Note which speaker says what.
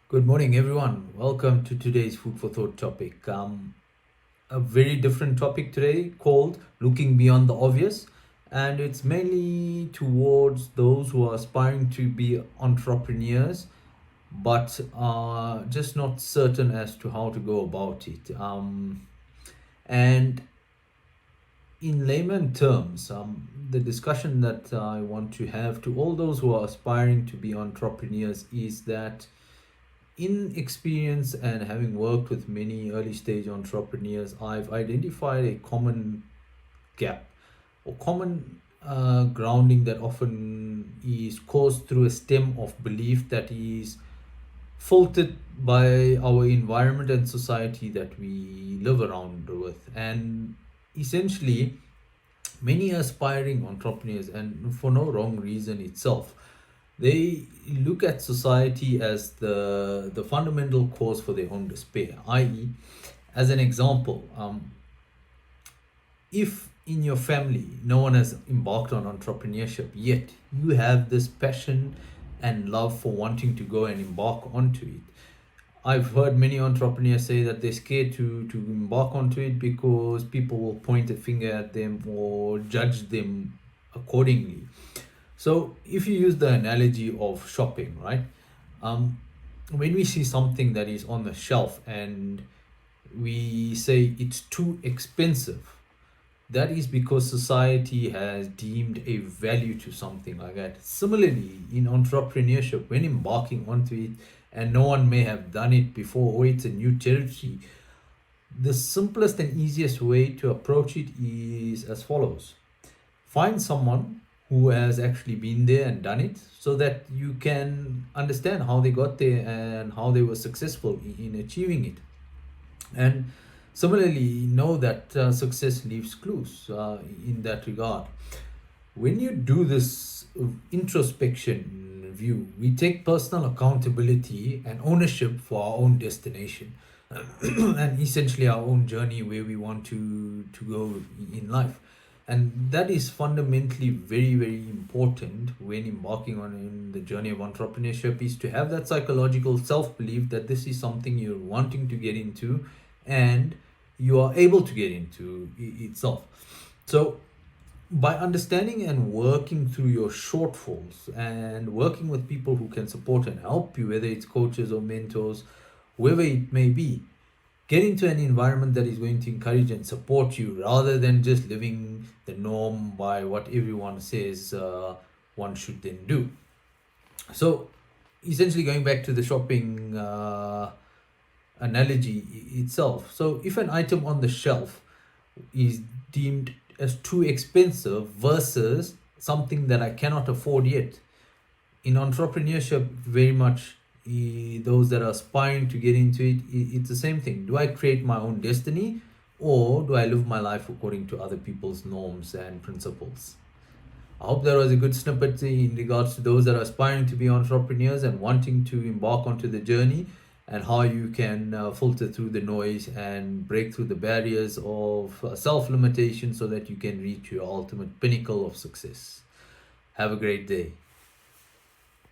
Speaker 1: Good morning, everyone. Welcome to today's food for thought topic. A very different topic today called Looking Beyond the Obvious, and it's mainly towards those who are aspiring to be entrepreneurs but are just not certain as to how to go about it. And in layman terms, the discussion that I want to have to all those who are aspiring to be entrepreneurs is that in experience and having worked with many early stage entrepreneurs, I've identified a common gap or common grounding that often is caused through a stem of belief that is filtered by our environment and society that we live around with. And essentially, many aspiring entrepreneurs, and for no wrong reason itself, they look at society as the fundamental cause for their own despair. I.e., as an example, if in your family no one has embarked on entrepreneurship yet, you have this passion and love for wanting to go and embark onto it. I've heard many entrepreneurs say that they're scared to embark onto it because people will point a finger at them or judge them accordingly. So, if you use the analogy of shopping, right? Um, when we see something that is on the shelf and we say it's too expensive, that is because society has deemed a value to something like that. Similarly, in entrepreneurship, when embarking onto it and no one may have done it before or it's a new territory, the simplest and easiest way to approach it is as follows: find someone who has actually been there and done it so that you can understand how they got there and how they were successful in achieving it. And similarly, know that success leaves clues in that regard. When you do this introspection view, we take personal accountability and ownership for our own destination and essentially our own journey where we want to go in life. And that is fundamentally very important when embarking on in the journey of entrepreneurship, is to have that psychological self-belief that this is something you're wanting to get into and you are able to get into itself. So by understanding and working through your shortfalls and working with people who can support and help you, whether it's coaches or mentors, whoever it may be, get into an environment that is going to encourage and support you rather than just living the norm by what everyone says one should then do. So, essentially, going back to the shopping analogy itself. So, if an item on the shelf is deemed as too expensive versus something that I cannot afford yet, in entrepreneurship, very much those that are aspiring to get into it, it's the same thing. Do I create my own destiny or do I live my life according to other people's norms and principles? I hope that was a good snippet in regards to those that are aspiring to be entrepreneurs and wanting to embark onto the journey, and how you can filter through the noise and break through the barriers of self limitation so that you can reach your ultimate pinnacle of success. Have a great day.